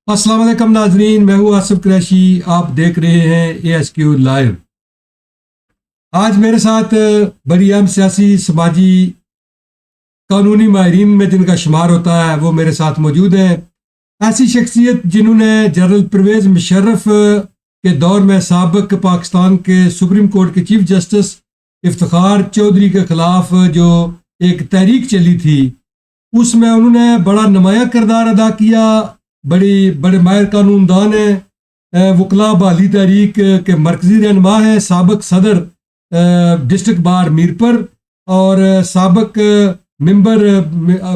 السلام علیکم ناظرین، میں ہوں آصف قریشی، آپ دیکھ رہے ہیں اے ایس کیو لائیو۔ آج میرے ساتھ بڑی اہم سیاسی سماجی قانونی ماہرین میں جن کا شمار ہوتا ہے وہ میرے ساتھ موجود ہیں۔ ایسی شخصیت جنہوں نے جنرل پرویز مشرف کے دور میں سابق پاکستان کے سپریم کورٹ کے چیف جسٹس افتخار چودھری کے خلاف جو ایک تحریک چلی تھی، اس میں انہوں نے بڑا نمایاں کردار ادا کیا۔ بڑے ماہر قانون دان ہیں، وکلا بحالی تحریک کے مرکزی رہنما ہیں، سابق صدر ڈسٹرکٹ بار میرپور اور سابق ممبر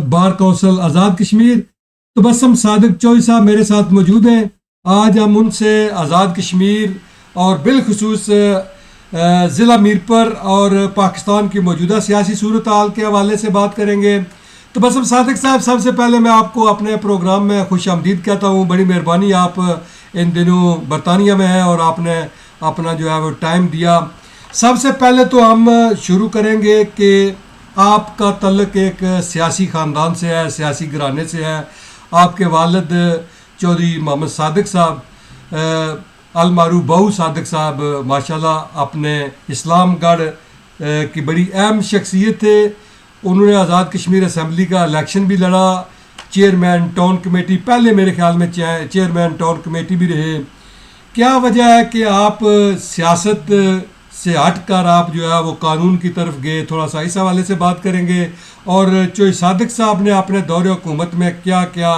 بار کونسل آزاد کشمیر تبسم صادق چوئی صاحب میرے ساتھ موجود ہیں۔ آج ہم ان سے آزاد کشمیر اور بالخصوص ضلع میرپور اور پاکستان کی موجودہ سیاسی صورتحال کے حوالے سے بات کریں گے۔ تبسم صادق صاحب، سب سے پہلے میں آپ کو اپنے پروگرام میں خوش آمدید کہتا ہوں۔ بڑی مہربانی، آپ ان دنوں برطانیہ میں ہیں اور آپ نے اپنا جو ہے وہ ٹائم دیا۔ سب سے پہلے تو ہم شروع کریں گے کہ آپ کا تعلق ایک سیاسی خاندان سے ہے، سیاسی گھرانے سے ہے۔ آپ کے والد چودھری محمد صادق صاحب، المعروف بہو صادق صاحب، ماشاءاللہ اپنے اسلام گڑھ کی بڑی اہم شخصیت تھے۔ انہوں نے آزاد کشمیر اسمبلی کا الیکشن بھی لڑا، چیئرمین ٹاؤن کمیٹی، پہلے میرے خیال میں چیئرمین ٹاؤن کمیٹی بھی رہے۔ کیا وجہ ہے کہ آپ سیاست سے ہٹ کر آپ جو ہے وہ قانون کی طرف گئے؟ تھوڑا سا اس حوالے سے بات کریں گے۔ اور چوئی صادق صاحب نے اپنے دور حکومت میں کیا کیا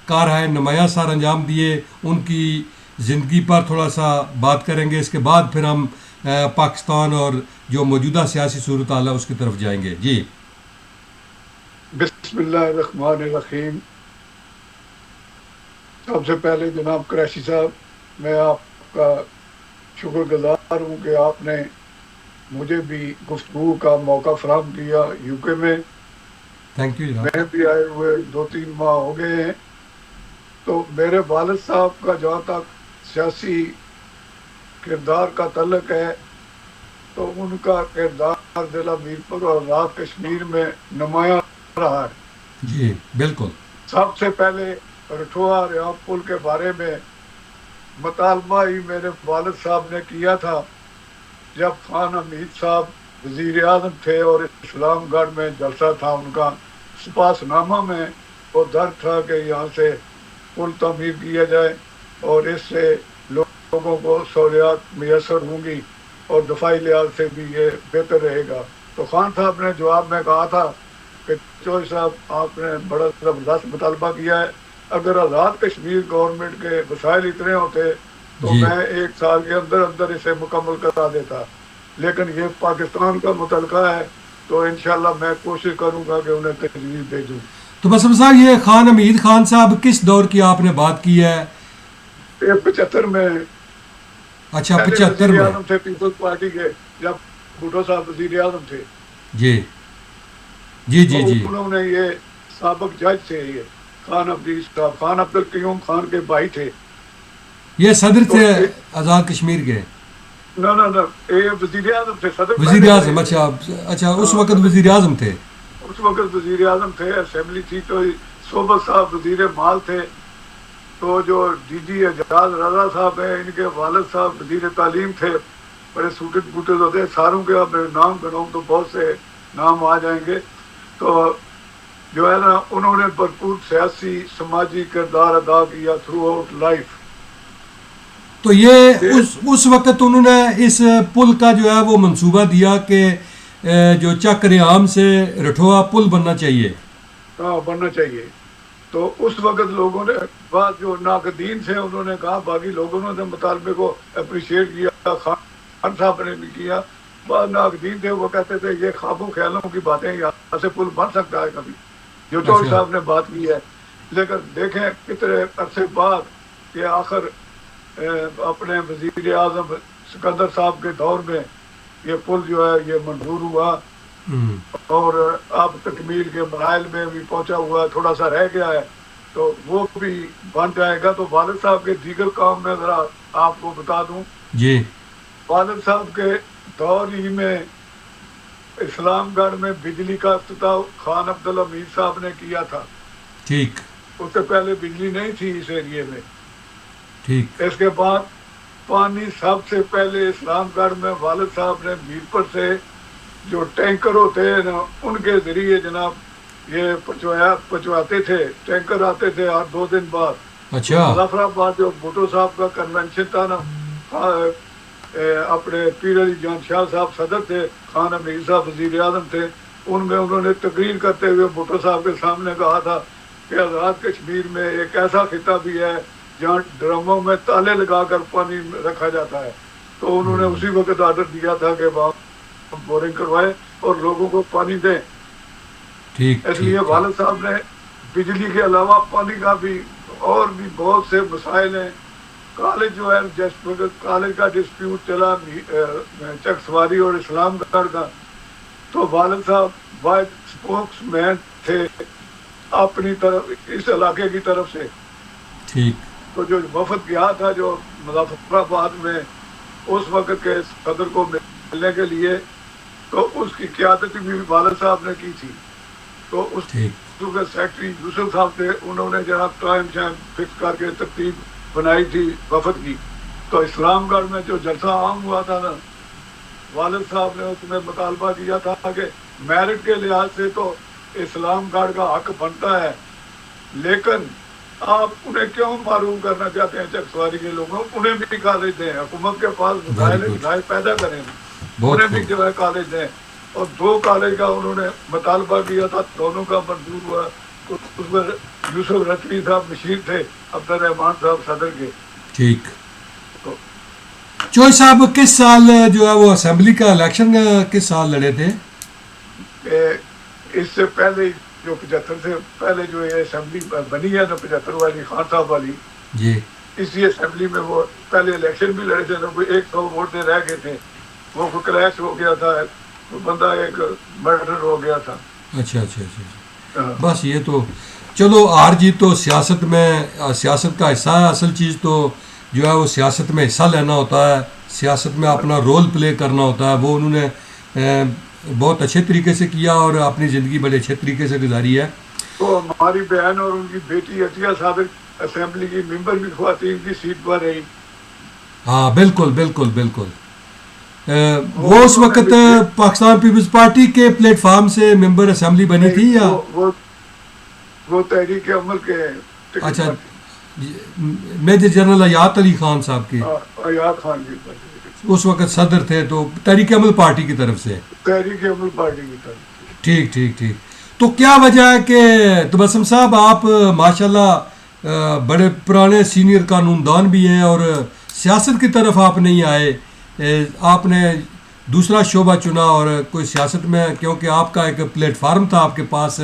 کارہائے نمایاں سر انجام دیے، ان کی زندگی پر تھوڑا سا بات کریں گے۔ اس کے بعد پھر ہم پاکستان اور جو موجودہ سیاسی صورتحال ہے اس کی طرف جائیں گے۔ جی بسم اللہ الرحمن الرحیم۔ سب سے پہلے جناب قریشی صاحب، میں آپ کا شکر گزار ہوں کہ آپ نے مجھے بھی گفتگو کا موقع فراہم کیا یو کے میں۔ تھینک یو جناب۔ میں بھی آئے ہوئے 2-3 ماہ ہو گئے ہیں۔ تو میرے والد صاحب کا جہاں تک سیاسی کردار کا تعلق ہے تو ان کا کردار ضلع میرپور اور آزاد کشمیر میں نمایاں رہا ہے۔ جی بالکل۔ سب سے پہلے رٹھوا ریاض پل کے بارے میں مطالبہ ہی میرے والد صاحب نے کیا تھا جب خان حمید صاحب وزیر اعظم تھے، اور اسلام گڑھ میں جلسہ تھا ان کا۔ سپاس نامہ میں وہ درج تھا کہ یہاں سے پل تعمیر کیا جائے اور اس سے لوگوں کو سہولیات میسر ہوں گی اور دفاعی لحاظ سے بھی یہ بہتر رہے گا۔ تو خان صاحب نے جواب میں کہا تھا کہ چوئی صاحب، آپ نے بڑا زبردست مطالبہ کیا ہے، اگر آزاد کشمیر گورنمنٹ کے وسائل اتنے ہوتے تو میں 1 سال کے اندر اندر اسے مکمل کرا دیتا، لیکن یہ پاکستان کا متعلقہ ہے تو انشاءاللہ میں کوشش کروں گا کہ انہیں تجویز بھیجوں۔ تو بسم صاحب، یہ خان حمید خان صاحب کس دور کی آپ نے بات کی ہے؟ یہ 75 میں، اچھا پہلے 75 وزیر میں۔ اعظم تھے پیپلز پارٹی کے، جب بھٹو صاحب وزیر اعظم تھے۔ جی جی جی تو جی انہوں نے یہ سابق جج تھے، یہ خان عبدیز صاحب، خان عبد القیوم خان کے بھائی تھے۔ یہ صدر تو تھے آزاد کشمیر کے؟ نہ یہ وزیر اعظم تھے، صدر وزیر اعظم؟ اچھا اچھا، اس وقت وزیر اعظم تھے۔ اس وقت وزیر اعظم تھے، اسمبلی تھی تو صوبت صاحب وزیر مال تھے۔ تو جو ڈی جی اعجاز رضا صاحب ہیں، ان کے والد صاحب وزیر تعلیم تھے۔ بڑے سوٹڈ بوٹڈ ہوتے ہیں، ساروں کے اب نام گناؤں تو بہت سے نام آ جائیں گے۔ تو جو ہے نا، انہوں نے بھرپور سیاسی سماجی کردار ادا کیا تھرو آؤٹ لائف۔ تو یہ اس وقت انہوں نے اس پل کا جو ہے وہ منصوبہ دیا کہ جو چک ریام سے رٹھوا پل بننا چاہیے۔ ہاں، بننا چاہیے۔ تو اس وقت لوگوں نے، بعد جو ناقدین تھے انہوں نے کہا، باقی لوگوں نے مطالبے کو اپریشیٹ کیا، خان صاحب نے بھی کیا۔ بعض ناقدین تھے وہ کہتے تھے یہ خوابوں خیالوں کی باتیں، یہاں سے پل بن سکتا ہے کبھی، جو چوئی صاحب نے بات کی ہے۔ لیکن دیکھیں کتنے عرصے بعد کہ آخر اپنے وزیر اعظم سکندر صاحب کے دور میں یہ پل جو ہے یہ منظور ہوا، اور اب تکمیل کے مراحل میں بھی پہنچا ہوا ہے، تھوڑا سا رہ گیا ہے تو وہ بھی بن جائے گا۔ تو والد صاحب کے دیگر کام میں ذرا آپ کو بتا دوں، جی والد صاحب کے دور ہی میں اسلام گڑھ میں بجلی کا افتتاح خان عبد الحمید صاحب نے کیا تھا۔ ٹھیک۔ اس سے پہلے بجلی نہیں تھی اس ایریے میں۔ ٹھیک اس کے بعد پانی سب سے پہلے اسلام گڑھ میں والد صاحب نے میر پر سے جو ٹینکر ہوتے ہیں نا ان کے ذریعے جناب یہ پہنچواتے تھے. ٹینکر آتے تھے ہر 2 دن بعد. تو اچھا مظفر آباد جو بھٹو صاحب کا کنونشن تھا نا, اپنے پیر علی جان شاہ صاحب صدر تھے, خان امیر صاحب وزیر اعظم تھے, ان میں انہوں نے تقریر کرتے ہوئے بھٹو صاحب کے سامنے کہا تھا کہ آزاد کشمیر میں ایک ایسا خطہ بھی ہے جہاں ڈرموں میں تالے لگا کر پانی رکھا جاتا ہے. تو انہوں نے اسی وقت آرڈر دیا تھا کہ وہاں بورنگ کروائے اور لوگوں کو پانی دیں. ٹھیک اس لیے ٹھیک والد صاحب نے بجلی کے علاوہ پانی کا بھی اور بھی بہت سے مسائل ہیں. کالج جو ہے جس کالج کا ڈسپیوٹ چلا چک سواری اور اسلام گڑھ کا, تو والد صاحب واحد اسپوکس مین تھے اپنی طرف اس علاقے کی طرف سے. ٹھیک تو جو وفد گیا تھا جو مظفر آباد میں اس وقت کے صدر کو ملنے کے لیے, تو اس کی قیادت بھی والد صاحب نے کی تھی. تو اس ٹھیک کے سیکرٹری یوسف صاحب تھے, انہوں نے جناب ٹائم شائم فکس کر کے ترتیب بنائی تھی وفد کی. تو اسلام گڑھ میں جو جلسہ عام ہوا تھا نا, والد صاحب نے اس میں مطالبہ کیا تھا کہ میرٹ کے لحاظ سے تو اسلام گڑھ کا حق بنتا ہے, لیکن آپ انہیں کیوں معروف کرنا چاہتے ہیں چک سواری کے لوگوں, انہیں بھی کالج دیں, حکومت کے پاس وسائل پیدا کریں, انہیں بھی جو ہے کالج دیں. اور 2 کالج کا انہوں نے مطالبہ کیا تھا, دونوں کا منظور ہوا. اس میں یوسف رضوی صاحب مشیر تھے, عبد الرحمان صاحب صدر کے. ٹھیک. تو چوئی صاحب کس سال جو ہے وہ اسمبلی کا الیکشن کس سال لڑے تھے؟ اس سے پہلے جو 75 سے پہلے جو یہ اسمبلی بنی ہے نا 75 والی خان صاحب والی, جی اسی اسمبلی میں وہ پہلے الیکشن بھی لڑے تھے. کوئی 100 ووٹ رہ گئے تھے, وہ کلیش ہو گیا تھا, بندہ ایک مرڈر ہو گیا تھا. اچھا اچھا اچھا. بس یہ تو چلو ہار جیت تو سیاست میں سیاست کا حصہ ہے. اصل چیز تو جو ہے وہ سیاست میں حصہ لینا ہوتا ہے, سیاست میں اپنا رول پلے کرنا ہوتا ہے. وہ انہوں نے بہت اچھے طریقے سے کیا اور اپنی زندگی بڑے اچھے طریقے سے گزاری ہے. تو ہماری بہن اور ان کی بیٹی عطیہ صادق اسمبلی کی ممبر بھی خواتین کی سیٹ پر رہی. ہاں بالکل بالکل بالکل. وہ اس وقت پاکستان پیپلز پارٹی کے پلیٹ فارم سے ممبر اسمبلی بنی تھی یا وہ تحریک عمل کے؟ اچھا, میجر جنرل حیات علی خان صاحب کے, حیات خان کی اس وقت صدر تھے, تو تحریک عمل پارٹی کی طرف سے. تحریک عمل پارٹی کی طرف. ٹھیک ٹھیک ٹھیک. تو کیا وجہ ہے کہ تبسم صاحب آپ ماشاءاللہ بڑے پرانے سینئر قانون دان بھی ہیں اور سیاست کی طرف آپ نہیں آئے, آپ نے دوسرا شعبہ چنا اور کوئی سیاست میں, کیونکہ آپ کا ایک پلیٹ فارم تھا آپ کے پاس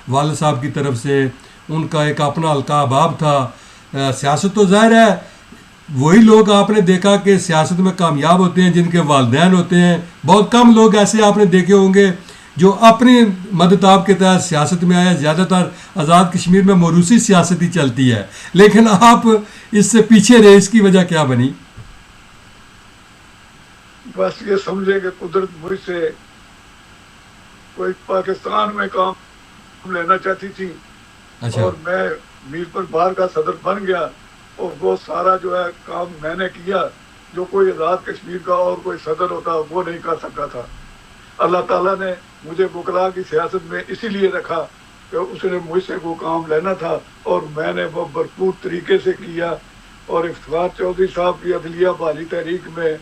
والد صاحب کی طرف سے, ان کا ایک اپنا حلقہ احباب تھا. سیاست تو ظاہر ہے وہی لوگ آپ نے دیکھا کہ سیاست میں کامیاب ہوتے ہیں جن کے والدین ہوتے ہیں. بہت کم لوگ ایسے آپ نے دیکھے ہوں گے جو اپنی مدتاب کے تحت سیاست میں آیا. زیادہ تر آزاد کشمیر میں موروثی سیاست ہی چلتی ہے, لیکن آپ اس سے پیچھے رہے, اس کی وجہ کیا بنی؟ بس یہ سمجھے کہ قدرت مجھ سے کوئی پاکستان میں کام لینا چاہتی تھی. اچھا. اور میں میر پر بار کا صدر بن گیا اور وہ سارا جو ہے کام میں نے کیا جو کوئی آزاد کشمیر کا اور کوئی صدر ہوتا وہ نہیں کر سکتا تھا. اللہ تعالیٰ نے مجھے وکلا کی سیاست میں اسی لیے رکھا کہ اس نے مجھ سے وہ کام لینا تھا اور میں نے وہ بھرپور طریقے سے کیا. اور افتخار چودھری صاحب کی عدلیہ بحالی تحریک میں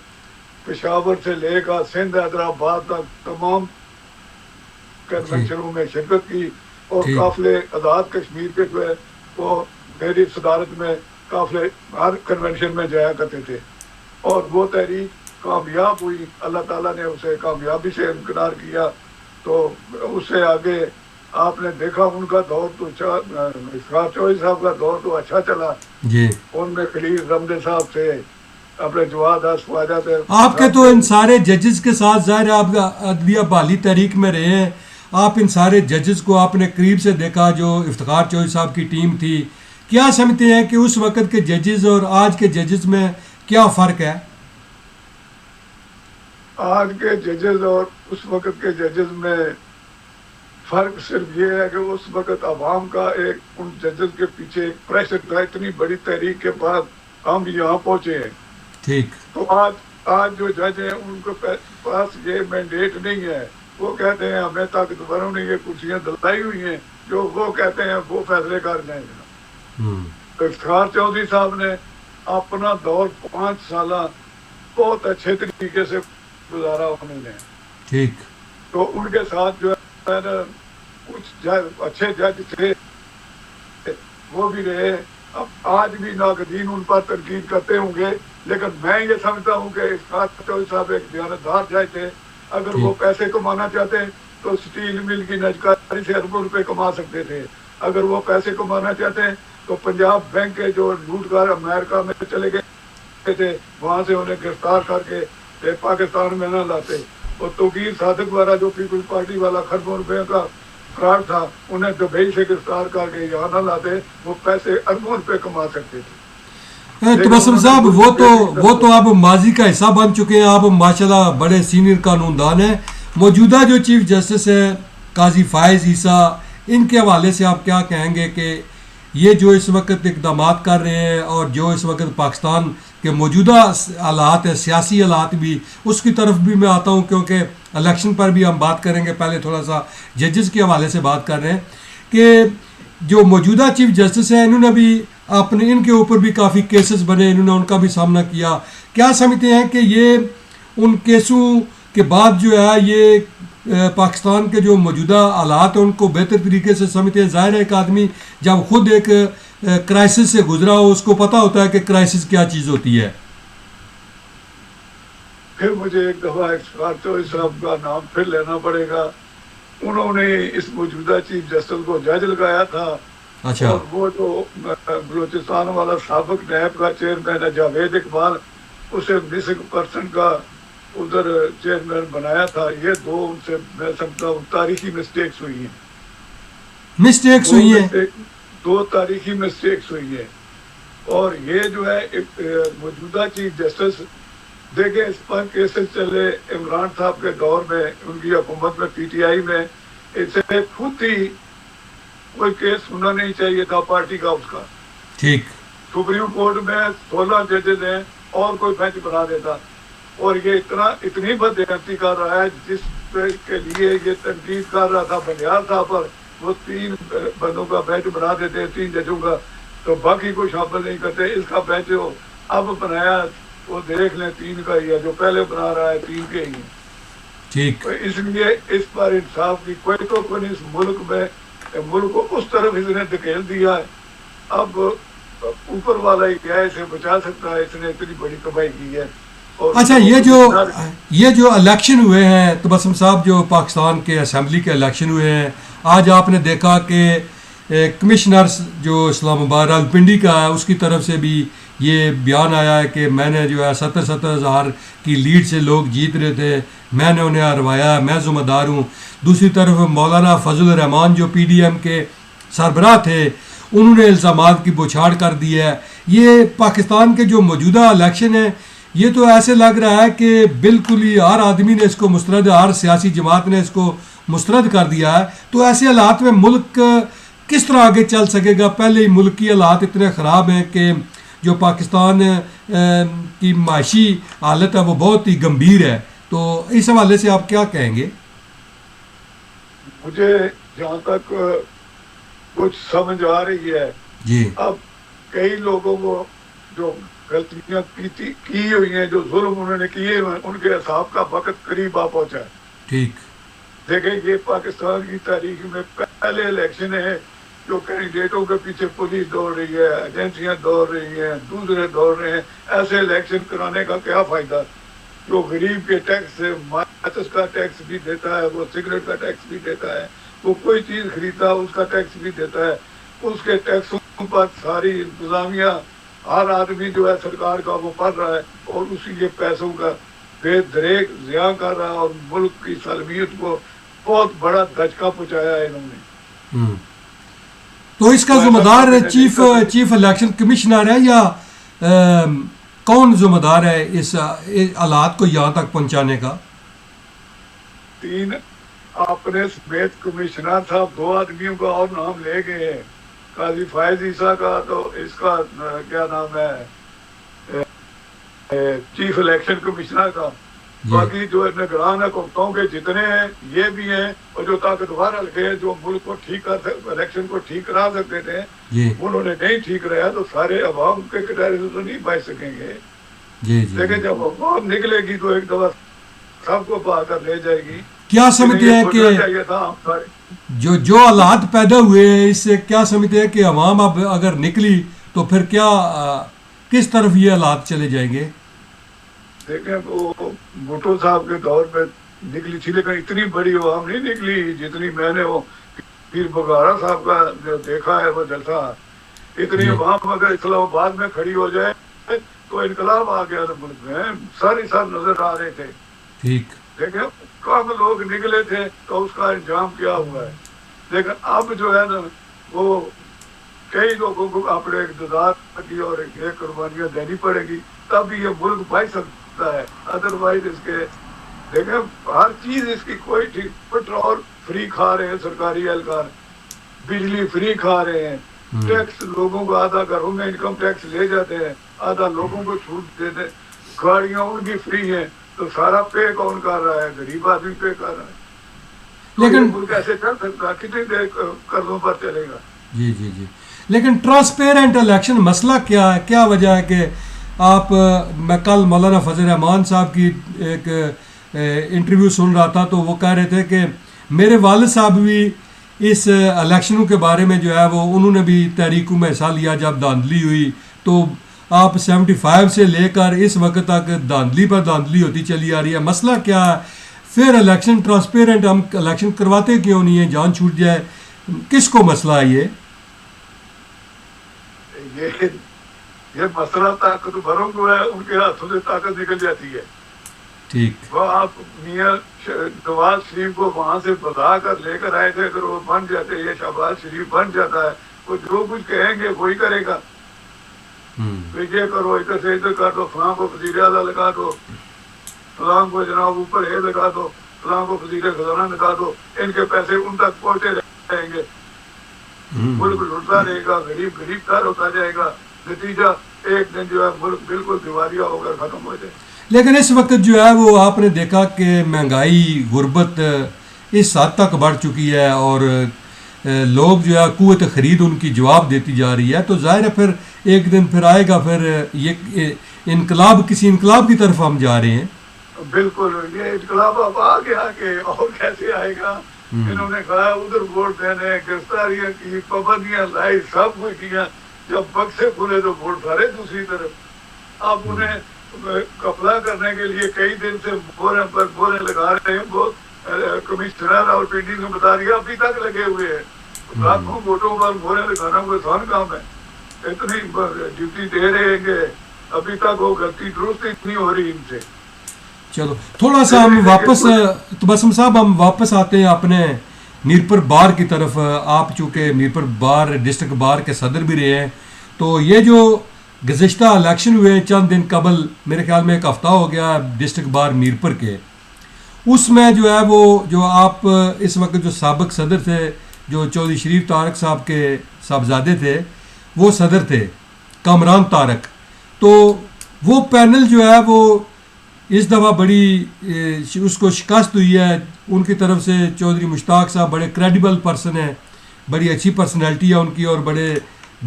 پشاور سے لے کر سندھ حیدرآباد تک تمام کنونشنوں میں شرکت کی اور قافلے آزاد کشمیر کے جو ہے وہ میری صدارت میں قافلے ہر کنونشن میں جایا کرتے تھے اور وہ تحریک کامیاب ہوئی. اللہ تعالیٰ نے اسے کامیابی سے انقرار کیا. تو اس سے آگے آپ نے دیکھا ان کا دور تو افتخار چودھری صاحب کا دور تو اچھا چلا جی. ان میں خلیل رمدے صاحب تھے, اپنے جواد خواجہ تھے. آپ کے تو ان سارے ججز کے ساتھ ظاہر آپ عدلیہ بحالی تحریک میں رہے ہیں, آپ ان سارے ججز کو آپ نے قریب سے دیکھا جو افتخار چودھری صاحب کی ٹیم تھی. کیا سمجھتے ہیں کہ اس وقت کے ججز اور آج کے ججز میں کیا فرق ہے؟ آج کے ججز اور اس وقت کے ججز میں فرق صرف یہ ہے کہ اس وقت عوام کا ایک ان ججز کے پیچھے ایک پریشر تھا. اتنی بڑی تحریک کے بعد ہم یہاں پہنچے ہیں. ٹھیک. تو آج جو جج ہیں ان کے پاس یہ مینڈیٹ نہیں ہے. وہ کہتے ہیں ہمیں طاقتوروں نے یہ کرسیاں دلائی ہوئی ہیں, جو وہ کہتے ہیں وہ فیصلے کر جائیں گے. افتخار چودھری صاحب نے اپنا دور 5 سالہ بہت اچھے طریقے سے گزارا انہوں نے. ٹھیک. تو ان کے ساتھ جو ہے نا کچھ اچھے جج تھے وہ بھی رہے. اب آج بھی ناقدین ان پر تنقید کرتے ہوں گے, لیکن میں یہ سمجھتا ہوں کہ افتخار چودھری صاحب ایک دیانتدار جج تھے. اگر وہ پیسے کمانا چاہتے تو اسٹیل مل کی نجکاری سے اربوں روپے کما سکتے تھے. اگر وہ پیسے کمانا چاہتے ہیں تو پنجاب بینک کے جو لوٹ کر امریکہ میں چلے گئے تھے وہاں سے انہیں گرفتار کر کے پاکستان میں نہ لاتے. اور توقیر صادق والا جو پیپلز پارٹی والا خربوں روپے کا فراڈ تھا, انہیں دبئی سے گرفتار کر کے یہاں نہ لاتے, وہ پیسے اربوں روپے کما سکتے تھے. تبسم صاحب وہ تو آپ ماضی کا حصہ بن چکے ہیں. آپ ماشاءاللہ بڑے سینئر قانون دان ہیں. موجودہ جو چیف جسٹس ہے قاضی فائز عیسیٰ, ان کے حوالے سے آپ کیا کہیں گے کہ یہ جو اس وقت اقدامات کر رہے ہیں اور جو اس وقت پاکستان کے موجودہ حالات ہے, سیاسی حالات بھی, اس کی طرف بھی میں آتا ہوں کیونکہ الیکشن پر بھی ہم بات کریں گے. پہلے تھوڑا سا ججز کے حوالے سے بات کر رہے ہیں کہ جو موجودہ چیف جسٹس ہیں انہوں نے بھی اپنے ان کے اوپر بھی کافی کیسز بنے, انہوں نے ان کا بھی سامنا کیا. کیا سمجھتے ہیں کہ یہ ان کیسوں کے بعد جو ہے یہ پاکستان کے جو موجودہ حالات ہیں ان کو بہتر طریقے سے سمجھتے ہیں؟ ظاہر ہے ایک آدمی جب خود ایک کرائسس سے گزرا ہو اس کو پتہ ہوتا ہے کہ کرائسس کیا چیز ہوتی ہے. پھر مجھے ایک دفعہ افتخار چودھری صاحب کا نام پھر لینا پڑے گا. انہوں نے اس موجودہ چیف جسٹس کو جج لگایا تھا. اچھا. اور وہ جو بلوچستان والا سابق نیب کا چیئرمین ہے جاوید اقبال, اسے مسنگ پرسن کا ادھر چیئرمین بنایا تھا. یہ دو ان سے میں سمجھتا ہوں تاریخی مسٹیکس ہوئی ہیں. مسٹیکس ہوئی ہیں, دو تاریخی مسٹیکس ہوئی ہیں. اور یہ جو ہے موجودہ چیف جسٹس دیکھیں اس پر کیسز چلے عمران صاحب کے دور میں, ان کی حکومت میں پی ٹی آئی میں, اسے خود ہی کوئی کیس سننا نہیں چاہیے تھا پارٹی کا اس کا. ٹھیک. سپریم کورٹ میں 16 ججز ہیں اور کوئی بینچ بنا دیتا. اور یہ اتنی بدحیثیتی کر رہا ہے جس کے لیے یہ تنقید کر رہا تھا بنیاد صاحب پر, وہ 3 بندوں کا بینچ بنا دیتے, 3 ججوں کا, تو باقی کو شامل نہیں کرتے. اس کا بینچ اب بنایا وہ دیکھ لیں 3 کا ہی ہے, جو پہلے بنا رہا ہے 3 کے ہی. ٹھیک. اس لیے اس پر انصاف کی کوئی تو کوئی اس ملک میں, ملک کو اس طرف اس نے دھکیل دیا ہے. اب اوپر والا ہی کیا اسے بچا سکتا ہے, اس نے اتنی بڑی تباہی کی ہے. اچھا, یہ جو الیکشن ہوئے ہیں تبسم صاحب, جو پاکستان کے اسمبلی کے الیکشن ہوئے ہیں, آج آپ نے دیکھا کہ کمشنر جو اسلام آباد راولپنڈی کا ہے اس کی طرف سے بھی یہ بیان آیا ہے کہ میں نے جو ہے 70 ہزار کی لیڈ سے لوگ جیت رہے تھے, میں نے انہیں ہروایا, میں ذمہ دار ہوں. دوسری طرف مولانا فضل الرحمان جو پی ڈی ایم کے سربراہ تھے, انہوں نے الزامات کی بوچھاڑ کر دی ہے. یہ پاکستان کے جو موجودہ الیکشن ہیں یہ تو ایسے لگ رہا ہے کہ بالکل ہی ہر آدمی نے اس کو مسترد, ہر سیاسی جماعت نے اس کو مسترد کر دیا ہے. تو ایسے حالات میں ملک کس طرح آگے چل سکے گا؟ پہلے ہی ملک کی حالات اتنے خراب ہیں کہ جو پاکستان کی معاشی حالت ہے وہ بہت ہی گمبھیر ہے. تو اس حوالے سے آپ کیا کہیں گے؟ مجھے جہاں تک کچھ سمجھ آ رہی ہے جی, اب کئی لوگوں کو جو غلطیاں کی ہوئی ہیں, جو ظلم انہوں نے کیے ہیں, ان کے حساب کا وقت قریب آ پہنچا ہے. ٹھیک. دیکھیں یہ پاکستان کی تاریخ میں پہلے الیکشن ہے جو کینڈیڈیٹوں کے پیچھے پولیس دوڑ رہی ہے, ایجنسیاں دوڑ رہی ہیں, دوسرے دوڑ رہے ہیں. ایسے الیکشن کرانے کا کیا فائدہ؟ جو غریب کے ٹیکس سے, ماچس کا ٹیکس بھی دیتا ہے, وہ سگریٹ کا ٹیکس بھی دیتا ہے, وہ کوئی چیز خریدتا ہے اس کا ٹیکس بھی دیتا ہے, اس کے ٹیکسوں پر ساری انتظامیہ, ہر آدمی جو ہے سرکار کا وہ پڑ رہا ہے, اور اسی کے پیسوں کا بے دریک ضیاع کر رہا ہے, اور ملک کی سالمیت کو بہت بڑا دھچکا پہنچایا ہے انہوں نے. تو اس کا ذمہ دار چیف الیکشن کمشنر ہے یا کون ذمہ دار ہے اس حالات کو یہاں تک پہنچانے کا؟ 3 اپنے سمیت کمشنر صاحب 2 آدمیوں کا اور نام لے گئے ہیں. قاضی فائز عیسیٰ کا, تو اس کا کیا نام ہے, چیف الیکشن کمشنر کا. جی باقی جو نگران حکومتوں کے جتنے ہیں یہ بھی ہیں, اور جو طاقتور حلقے ہیں جو ملک کو ٹھیک کر سکتے, الیکشن کو ٹھیک کرا سکتے تھے, جی انہوں نے نہیں ٹھیک رہا, تو سارے عوام کے کٹہرے سے تو نہیں بچ سکیں گے. جی جی لیکن جب عوام نکلے گی تو ایک دفعہ سب کو پا کر لے جائے گی. کیا سمجھتے ہیں کہ چاہیے تھا ہم سارے جو حالات پیدا ہوئے ہیں اس سے کیا سمجھتے ہیں کہ عوام اب اگر نکلی تو پھر کیا کس طرف یہ حالات چلے جائیں گے؟ دیکھیں, وہ بھٹو صاحب کے دور میں نکلی تھی, لیکن اتنی بڑی عوام نہیں نکلی جتنی میں نے وہ پیر بگارا صاحب کا جو دیکھا ہے وہ جلسہ. اتنی جی عوام اگر اسلام آباد میں کھڑی ہو جائے تو انقلاب آ گیا تھا ملک میں, ساری سب نظر آ رہے تھے. ٹھیک. دیکھیں کم لوگ نکلے تھے تو اس کا انجام کیا ہوا ہے. لیکن اب جو ہے نا وہ کئی لوگوں کو اپنے اقتدار کی اور یہ قربانیاں دینی پڑے گی تب یہ ملک بچ سکتا ہے. ادروائز اس کے دیکھیں ہر چیز اس کی کوئی ٹھیک, پیٹرول فری کھا رہے ہیں سرکاری اہلکار, بجلی فری کھا رہے ہیں, ٹیکس لوگوں کو آدھا گھروں میں انکم ٹیکس لے جاتے ہیں, آدھا لوگوں کو چھوٹ دیتے, گاڑیاں ان کی فری ہیں, تو سارا پے کون کر رہا ہے؟ غریب آدمی پے کر رہا ہے. تو یہ لیکن ملک ایسے چل سکتا ہے؟ کتنی دیر قرضوں پر چلے گا؟ جی جی جی لیکن ٹرانسپیرنٹ الیکشن مسئلہ کیا ہے؟ کیا وجہ ہے کہ آپ میں کل مولانا فضل الرحمان صاحب کی ایک انٹرویو سن رہا تھا تو وہ کہہ رہے تھے کہ میرے والد صاحب بھی اس الیکشنوں کے بارے میں جو ہے وہ انہوں نے بھی تحریکوں میں حصہ لیا جب دھاندلی ہوئی, تو آپ 75 سے لے کر اس وقت تک دھاندلی پر دھاندلی ہوتی چلی آ رہی ہے. مسئلہ کیا ہے پھر الیکشن ٹرانسپیرنٹ ہم الیکشن کرواتے کیوں نہیں ہیں؟ جان چھوٹ جائے, کس کو مسئلہ ہے یہ؟ یہ مسئلہ طاقتوروں کو ہے, ان کے ہاتھوں سے طاقت نکل جاتی ہے. ٹھیک. وہ آپ میاں نواز شریف کو وہاں سے بتا کر لے کر آئے تھے, اگر وہ بن جاتے, یہ شہباز شریف بن جاتا ہے, وہ جو کچھ کہیں گے وہی کرے گا. یہ کرو, ادھر سے ادھر کر دو, فلاں کو وزیر اعلیٰ لگا دو, فلاں کو جناب اوپر یہ لگا دو, فلاں کو وزیر خزانہ لگا دو, ان کے پیسے ان تک پہنچے رہیں گے, ملک لٹتا رہے گا, غریب غریب تر ہوتا جائے گا, نتیجہ ایک دن جو ہے ملک بالکل دیوالیہ ہو کر ختم ہو جائے. لیکن اس وقت جو ہے وہ آپ نے دیکھا کہ مہنگائی غربت اس حد تک بڑھ چکی ہے اور لوگ جو ہے قوت خرید ان کی جواب دیتی جا رہی ہے, تو ظاہر ہے پھر ایک دن پھر آئے گا, پھر یہ انقلاب کسی انقلاب کی طرف ہم جا رہے ہیں. بالکل, یہ انقلاب اب آ گیا کہ اور کیسے آئے گا. انہوں نے کہا ادھر ووٹ دینے, گرفتاریاں کی, پابندیاں لائی, سب کچھ کیا, جب بکسے کھلے تو ووٹ سارے دوسری طرف. اب انہیں قبضہ کرنے کے لیے کئی دن سے بورے پر بورے لگا رہے ہیں. وہ کمشنر اور پی ڈی نے بتا دیا ابھی تک لگے ہوئے ہیں. لاکھوں ووٹوں پر بورے لگانا کوئی آسان کام ہے؟ اتنی ڈیوٹی دے رہے ہیں کہ ابھی تک وہ غلطی درست نہیں ہو رہی ان سے. چلو تھوڑا سا ہم واپس تبسم صاحب ہم واپس آتے ہیں اپنے میرپور بار کی طرف. آپ چونکہ میرپور بار ڈسٹرکٹ بار کے صدر بھی رہے ہیں, تو یہ جو گزشتہ الیکشن ہوئے چند دن قبل, میرے خیال میں ایک ہفتہ ہو گیا ڈسٹرکٹ بار میرپور کے, اس میں جو ہے وہ جو آپ اس وقت جو سابق صدر تھے جو چودھری شریف طارق صاحب کے صاحبزادے تھے, وہ صدر تھے کامران طارق. تو وہ پینل جو ہے وہ اس دفعہ بڑی اس کو شکست ہوئی ہے ان کی طرف سے. چودھری مشتاق صاحب بڑے کریڈیبل پرسن ہیں, بڑی اچھی پرسنالٹی ہے ان کی اور بڑے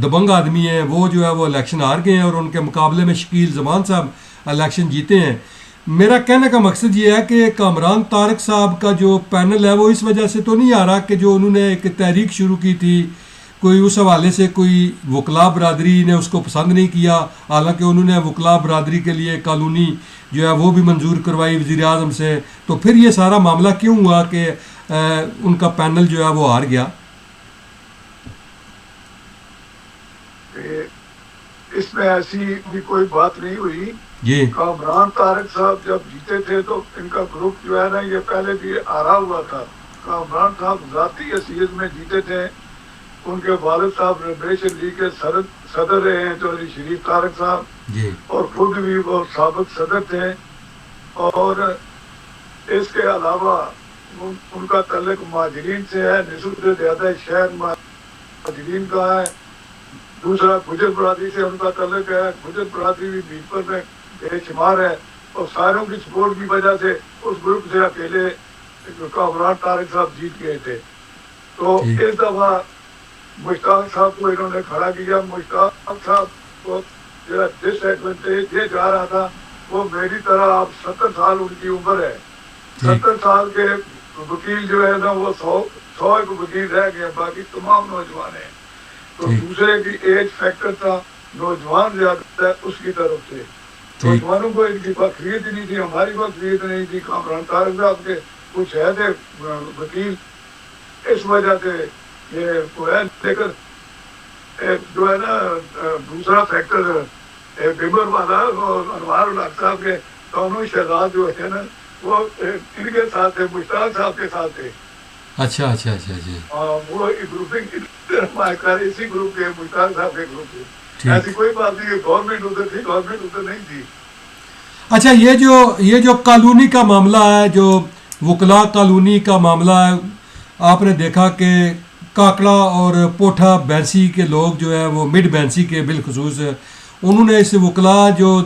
دبنگ آدمی ہیں. وہ جو ہے وہ الیکشن ہار گئے ہیں اور ان کے مقابلے میں شکیل زمان صاحب الیکشن جیتے ہیں. میرا کہنے کا مقصد یہ ہے کہ کامران طارق صاحب کا جو پینل ہے وہ اس وجہ سے تو نہیں آ رہا کہ جو انہوں نے ایک تحریک شروع کی تھی, کوئی اس حوالے سے کوئی وکلا برادری نے اس کو پسند نہیں کیا, حالانکہ انہوں نے وکلا برادری کے لیے قانونی جو ہے وہ بھی منظور کروائی وزیر اعظم سے. تو پھر یہ سارا معاملہ کیوں ہوا کہ ان کا پینل جو ہے وہ ہار گیا؟ اس میں ایسی بھی کوئی بات نہیں ہوئی. جی کامران طارق صاحب جب جیتے تھے تو ان کا گروپ جو ہے نا یہ پہلے بھی ہارا ہوا تھا. کامران صاحب ذاتی حیثیت میں جیتے تھے. ان کے والد صاحب لبریشن لیگ کے صدر رہے ہیں چودھری شریف طارق صاحب, جی اور خود بھی وہ سابق صدر تھے. اور اس کے علاوہ ان کا تعلق مہاجرین سے ہے, نسبت سے زیادہ شہر مہاجرین کا ہے. دوسرا گجر برادری سے ان کا تعلق ہے, گجر برادری بھی میرپور میں بے شمار ہے، اور ساروں کی سپورٹ کی وجہ سے اس گروپ سے اکیلے کامران طارق صاحب جیت گئے تھے. تو ٹھیک اس دفعہ مشتاق صاحب کو انہوں نے کھڑا کیا. مشتاق صاحب کو جو ڈس ایڈوانٹیج یہ جا رہا تھا، وہ میری طرح اب 70 سال ان کی عمر ہے. ٹھیک 70 سال کے وکیل جو ہے نا وہ 100 ایک وکیل رہ گئے، باقی تمام نوجوان ہیں. تو ٹھیک دوسرے کی ایج فیکٹر تھا، نوجوان زیادہ ہے اس کی طرف سے. ٹھیک نوجوانوں کو ان کی بقریت نہیں تھی، ہماری بقریت نہیں تھی. کامران طارق صاحب کے کچھ ہے تھے وکیل، اس وجہ سے یہ وہ ہے. لیکن جو ہے نا دوسرا فیکٹر بمر والا انوار الحق صاحب کے دونوں شہزاد جو ہے نا وہ ان کے ساتھ تھے، مشتاق صاحب کے ساتھ تھے. اچھا اچھا اچھا جی وہ گروپنگ اسی گروپ کے مشتاق صاحب کے گروپ کے. ٹھیک. ایسی کوئی بات نہیں کہ گورنمنٹ ادھر تھی، گورنمنٹ ادھر نہیں تھی. اچھا یہ جو قانونی کا معاملہ ہے، جو وکلا قانونی کا معاملہ ہے، آپ نے دیکھا کہ کاکڑا اور پوٹھا بینسی کے لوگ جو ہے وہ مڈ بینسی کے بالخصوص انہوں نے اس وکلا جو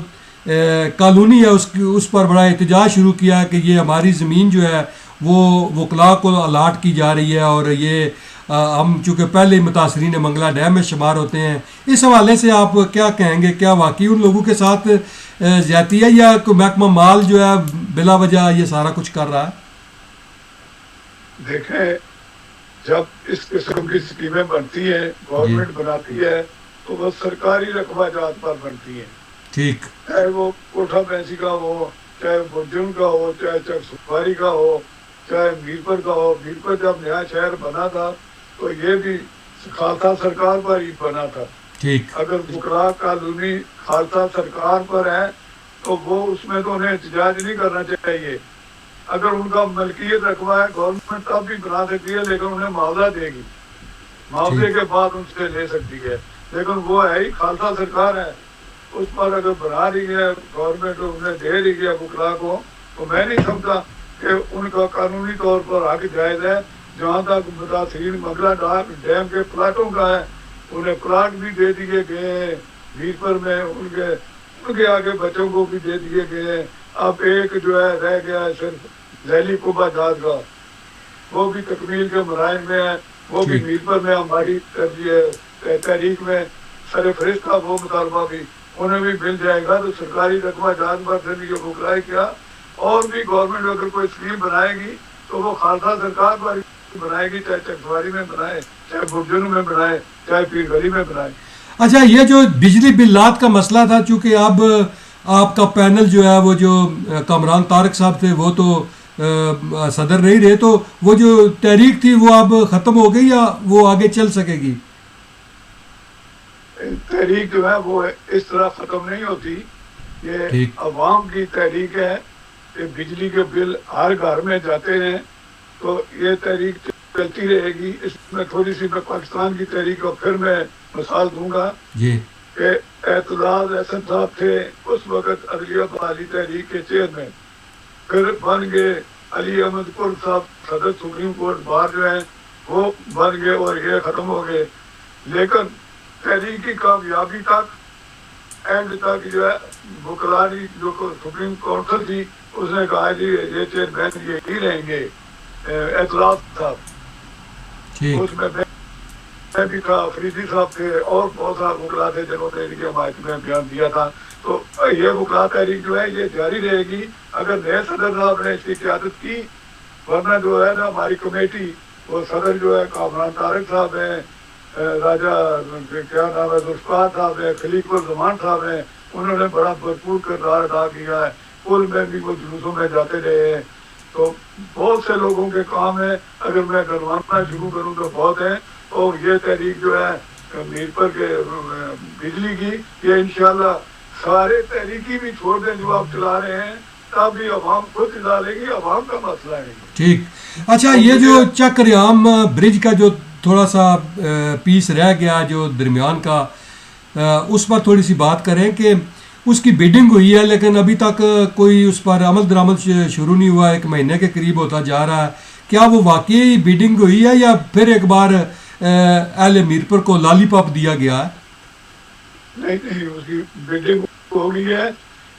قانونی ہے اس پر بڑا احتجاج شروع کیا کہ یہ ہماری زمین جو ہے وہ وکلا کو الاٹ کی جا رہی ہے، اور یہ ہم چونکہ پہلے ہی متاثرین منگلا ڈیم میں شمار ہوتے ہیں. اس حوالے سے آپ کیا کہیں گے؟ کیا واقعی ان لوگوں کے ساتھ زیادتی ہے، یا کوئی محکمہ مال جو ہے بلا وجہ یہ سارا کچھ کر رہا ہے؟ دیکھیں، جب اس قسم کی اسکیمیں بنتی ہیں، گورنمنٹ بناتی ہے، تو وہ سرکاری رقبہ جات پر بنتی ہیں. ٹھیک چاہے وہ کوٹھا بینسی کا ہو، چاہے برجن کا ہو، چاہے چک سفاری کا ہو، چاہے میرپور کا ہو. میرپور جب نیا شہر بنا تھا تو یہ بھی خالصہ سرکار پر ہی بنا تھا. ٹھیک اگر وکلا قانونی خالصہ سرکار پر ہے تو وہ اس میں تو انہیں احتجاج نہیں کرنا چاہیے. اگر ان کا ملکیت رقبہ ہے، گورنمنٹ تب بھی بنا سکتی ہے، لیکن انہیں معاوضہ دے گی، معاوضے کے بعد ان سے لے سکتی ہے. لیکن وہ ہے ہی خالصہ سرکار ہے، اس پر اگر بنا رہی ہے گورنمنٹ، انہیں دے رہی ہے وکلا کو، تو میں نہیں سمجھتا کہ ان کا قانونی طور پر حق جائز ہے. جہاں تک متاثرین منگلا ڈیم کے پلاٹوں کا ہے، انہیں پلاٹ بھی دے دیے گئے ہیں میرپور میں، ان کے آگے بچوں کو بھی دے دیے گئے ہیں. اب ایک جو ہے رہ گیا ہے صرف ذیلی قبہ جات کا، وہ بھی تکمیل کے مراحل میں ہے. وہ بھی ٹھیک میرپور میں ہماری تحریک میں سر فہرست تھا، وہ مطالبہ بھی انہیں بھی مل جائے گا. تو سرکاری رقبہ جات پر سے بھی یہ وکلا کیا، اور بھی گورنمنٹ اگر کوئی اسکیم بنائے گی تو وہ خالصہ سرکار پر بنائے گی، چاہے چکسواری میں بنائے، چاہے برجن میں بنائے، چاہے پیر گلی میں بنائے. اچھا، یہ جو بجلی بلات کا مسئلہ تھا، چونکہ اب آپ کا پینل جو ہے وہ جو کامران طارق صاحب تھے وہ تو صدر نہیں رہے، تو وہ جو تحریک تھی وہ اب ختم ہو گئی یا وہ آگے چل سکے گی؟ تحریک جو ہے وہ اس طرح ختم نہیں ہوتی. یہ ٹھیک عوام کی تحریک ہے کہ بجلی کے بل ہر گھر میں جاتے ہیں، تو یہ تحریک چلتی رہے گی. اس میں تھوڑی سی میں پاکستان کی تحریک کو پھر میں مثال دوں گا جی کہ اعتزاز احسن صاحب تھے اس وقت عدلیہ بحالی تحریک کے چیئرمین، پھر بن گئے علی احمد قر صاحب صدر سپریم کورٹ بار جو ہیں وہ بن گئے، اور یہ ختم ہو گئے. لیکن تحریک کی کامیابی تک اینڈ تک جو ہے وکلانی جو سپریم کونسل تھی اس نے کہا جی یہ چیئرمین یہ ہی رہیں گے اعتراض صاحب. ٹھیک اس میں بھی تھا، فریدی صاحب تھے، اور بہت سارے وکلا تھے جنہوں نے ان کی حمایت میں بیان دیا تھا. تو یہ وکلا تحریک جو ہے یہ جاری رہے گی اگر نئے صدر صاحب نے اس کی قیادت کی. ورنہ جو ہے نا ہماری کمیٹی، وہ صدر جو ہے کامران طارق صاحب ہیں، راجہ کیا نام ہے ذوالفقار صاحب ہیں، خلیق الرحمان صاحب ہیں، انہوں نے بڑا بھرپور کردار ادا کیا ہے. پل میں بھی وہ جلوسوں میں جاتے رہے ہیں. تو بہت سے لوگوں کے کام ہیں، اگر میں گنوانا شروع کروں تو بہت ہیں. اور یہ تحریک جو ہے میرپور کے بجلی کی، یہ انشاءاللہ سارے تحریکی بھی چھوڑ دیں جو آپ چلا رہے ہیں، تب بھی عوام خود چلا لے گی، عوام کا مسئلہ ہے. ٹھیک. اچھا، یہ جو چک ریام برج کا جو تھوڑا سا پیس رہ گیا جو درمیان کا، اس پر تھوڑی سی بات کریں کہ اس کی بیڈنگ ہوئی ہے لیکن ابھی تک کوئی اس پر عمل درآمد شروع نہیں ہوا، 1 مہینے کے قریب ہوتا جا رہا ہے. کیا وہ واقعی بیڈنگ ہوئی ہے یا پھر ایک بار اہل میرپور کو لالی پاپ دیا گیا ہے؟ نہیں، اس کی بیڈنگ ہو گئی ہے.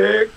1